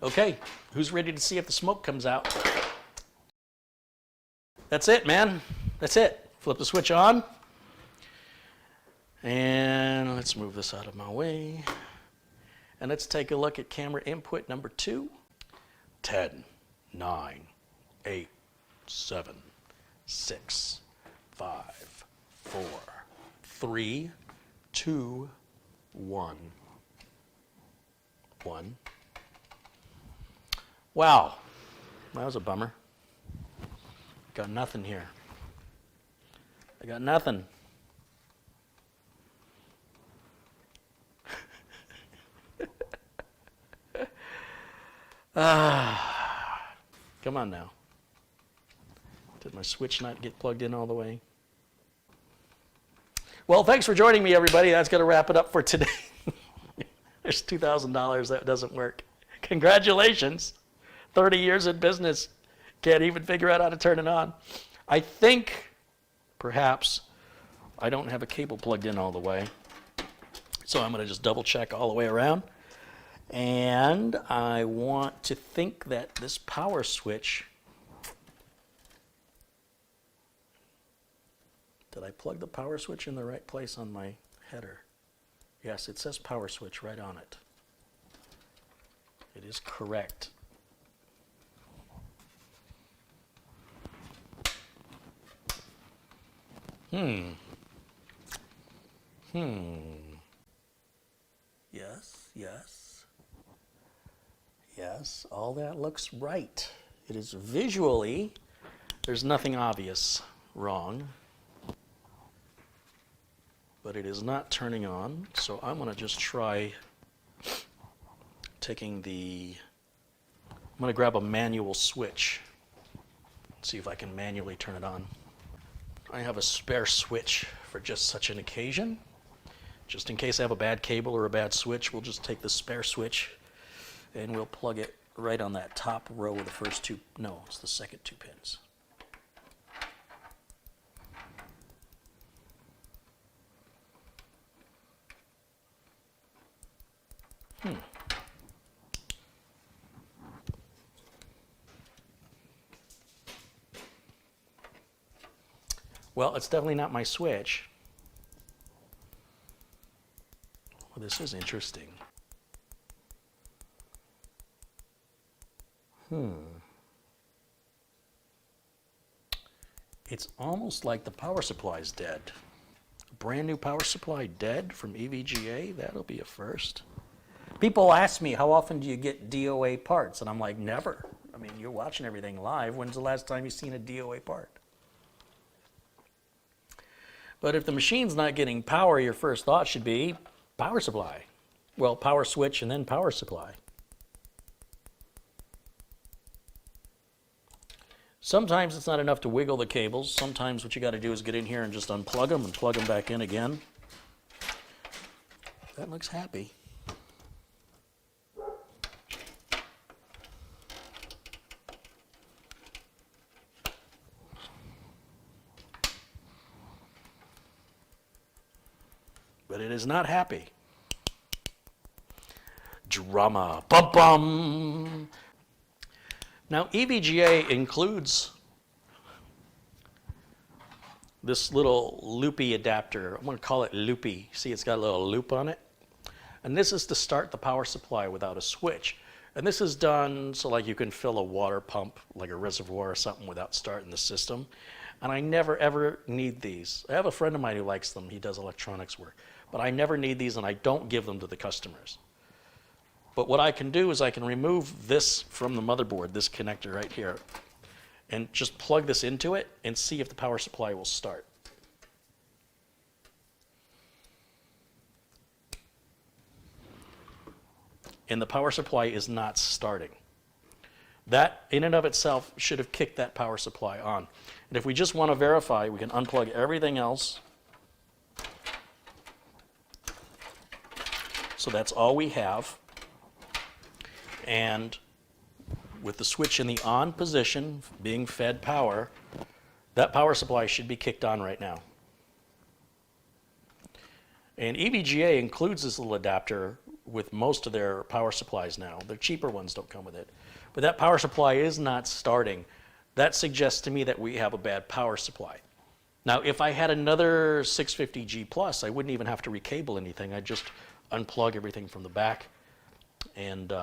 Okay, who's ready to see if the smoke comes out? That's it, man. That's it. Flip the switch on. And let's move this out of my way. And let's take a look at camera input number 2. 10, 9, 8, 7, 6, 5, 4, 3, 2, 1. 1. Wow, that was a bummer. Got nothing here. I got nothing. Come on now. Did my switch not get plugged in all the way? Well, thanks for joining me, everybody. That's going to wrap it up for today. There's $2,000 that doesn't work. Congratulations. 30 years in business. Can't even figure out how to turn it on. I think perhaps I don't have a cable plugged in all the way. So I'm going to just double check all the way around. And I want to think that this power switch, did I plug the power switch in the right place on my header? Yes, it says power switch right on it. It is correct. Yes, all that looks right. It is visually, there's nothing obvious wrong, but it is not turning on. So I'm going to just try taking I'm going to grab a manual switch, see if I can manually turn it on. I have a spare switch for just such an occasion. Just in case I have a bad cable or a bad switch, we'll just take the spare switch and we'll plug it right on that top row of the first two, no, it's the second 2 pins. Well, it's definitely not my switch. Well, this is interesting. It's almost like the power supply's dead. A brand new power supply dead from EVGA? That'll be a first. People ask me, how often do you get DOA parts? And I'm like, never. I mean, you're watching everything live. When's the last time you've seen a DOA part? But if the machine's not getting power, your first thought should be power supply. Well, power switch and then power supply. Sometimes it's not enough to wiggle the cables. Sometimes what you got to do is get in here and just unplug them and plug them back in again. That looks happy. But it is not happy. Drama. Bum bum. Now, EVGA includes this little loopy adapter. I'm going to call it loopy. See, it's got a little loop on it. And this is to start the power supply without a switch. And this is done so like you can fill a water pump, like a reservoir or something, without starting the system. And I never, ever need these. I have a friend of mine who likes them. He does electronics work. But I never need these, and I don't give them to the customers. But what I can do is I can remove this from the motherboard, this connector right here, and just plug this into it and see if the power supply will start. And the power supply is not starting. That in and of itself should have kicked that power supply on. And if we just want to verify, we can unplug everything else. So that's all we have. And with the switch in the on position, being fed power, that power supply should be kicked on right now. And EVGA includes this little adapter with most of their power supplies now. The cheaper ones don't come with it. But that power supply is not starting. That suggests to me that we have a bad power supply. Now, if I had another 650G Plus, I wouldn't even have to recable anything. I'd just unplug everything from the back and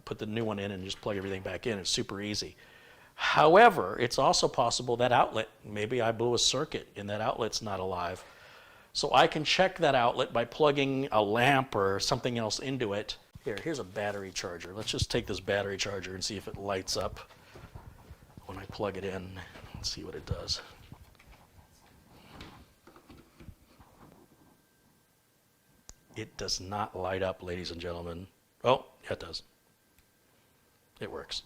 put the new one in and just plug everything back in. It's super easy. However, it's also possible that outlet, maybe I blew a circuit and that outlet's not alive. So I can check that outlet by plugging a lamp or something else into it. Here's a battery charger. Let's just take this battery charger and see if it lights up when I plug it in. Let's see what it does. It does not light up, ladies and gentlemen. Oh, yeah, it does. It works.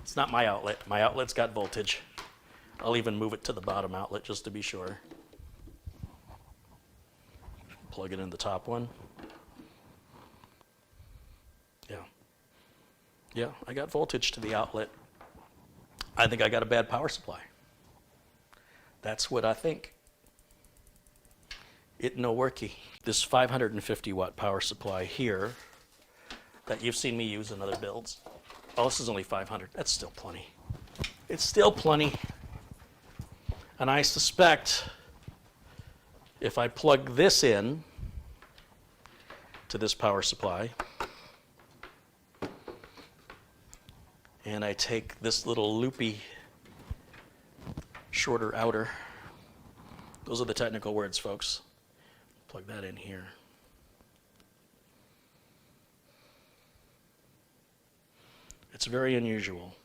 It's not my outlet. My outlet's got voltage. I'll even move it to the bottom outlet just to be sure. Plug it in the top one. Yeah, I got voltage to the outlet. I think I got a bad power supply. That's what I think. It no worky. This 550 watt power supply here that you've seen me use in other builds. Oh, this is only 500. That's still plenty. It's still plenty. And I suspect if I plug this in to this power supply and I take this little loopy shorter outer, those are the technical words, folks. Plug that in here. It's very unusual.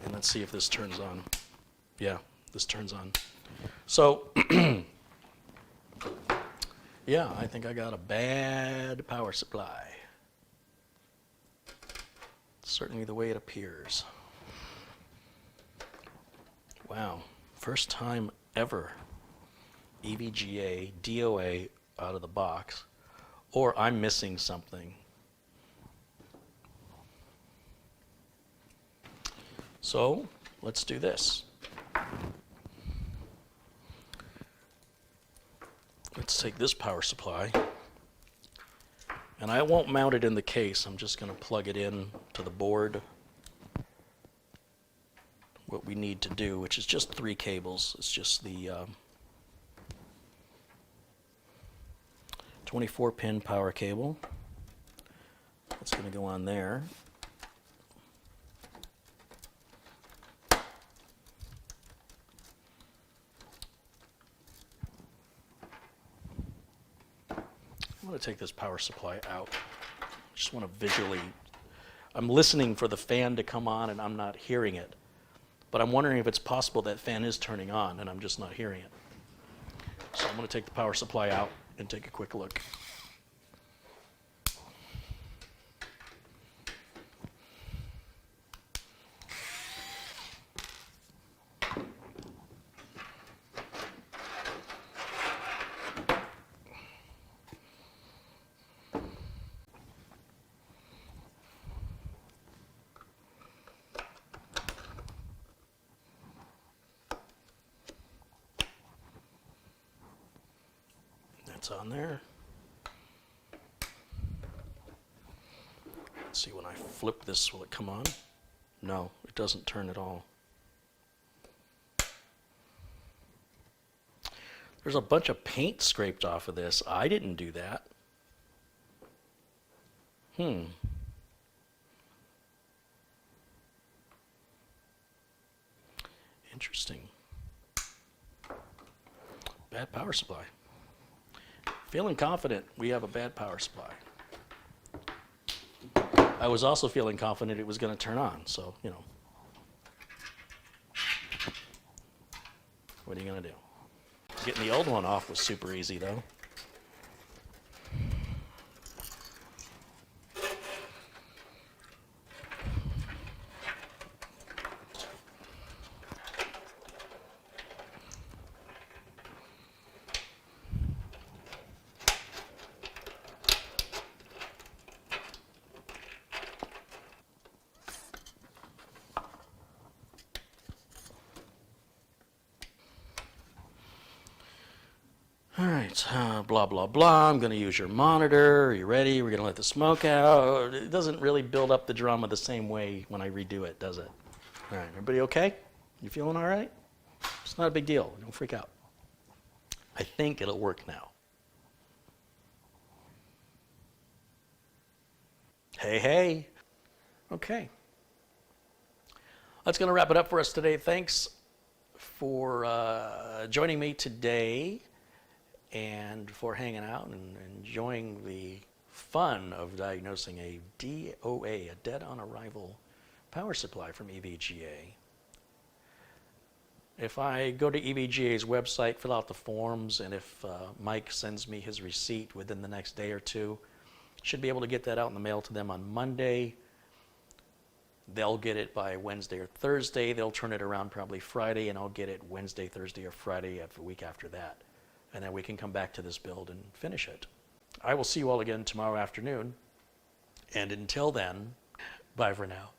And let's see if this turns on. Yeah, this turns on. So, yeah, I think I got a bad power supply. Certainly the way it appears. Wow, first time ever EVGA, DOA out of the box, or I'm missing something. So let's do this. Let's take this power supply, and I won't mount it in the case. I'm just going to plug it in to the board. What we need to do, which is just 3 cables. It's just the 24-pin power cable. That's going to go on there. I'm going to take this power supply out. Just want to visually, I'm listening for the fan to come on and I'm not hearing it. But I'm wondering if it's possible that fan is turning on and I'm just not hearing it. So I'm going to take the power supply out and take a quick look. It's on there. Let's see, when I flip this, will it come on? No, it doesn't turn at all. There's a bunch of paint scraped off of this. I didn't do that. Interesting. Bad power supply. Feeling confident we have a bad power supply. I was also feeling confident it was going to turn on, so, you know. What are you going to do? Getting the old one off was super easy, though. All right, blah, blah, blah. I'm going to use your monitor. Are you ready? We're going to let the smoke out. It doesn't really build up the drama the same way when I redo it, does it? All right, everybody okay? You feeling all right? It's not a big deal. Don't freak out. I think it'll work now. Hey, hey. Okay. That's going to wrap it up for us today. Thanks for joining me today and for hanging out and enjoying the fun of diagnosing a DOA, a dead on arrival power supply from EVGA. If I go to EVGA's website, fill out the forms, and if Mike sends me his receipt within the next day or two, should be able to get that out in the mail to them on Monday. They'll get it by Wednesday or Thursday. They'll turn it around probably Friday, and I'll get it Wednesday, Thursday, or Friday a week after that. And then we can come back to this build and finish it. I will see you all again tomorrow afternoon. And until then, bye for now.